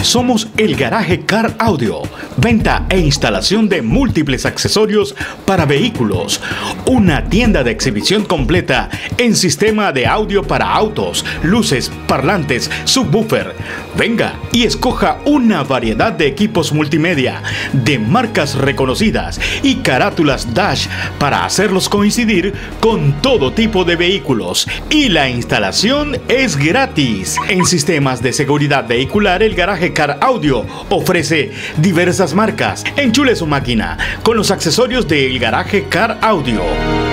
Somos el Garaje Car Audio, venta e instalación de múltiples accesorios para vehículos. Una tienda de exhibición completa en sistema de audio para autos, luces, parlantes, subwoofer. Venga y escoja una variedad de equipos multimedia de marcas reconocidas y carátulas Dash para hacerlos coincidir con todo tipo de vehículos. Y la instalación es gratis. En sistemas de seguridad vehicular, el Garaje Car Audio ofrece diversas marcas. Enchule su máquina con los accesorios del Garaje Car Audio.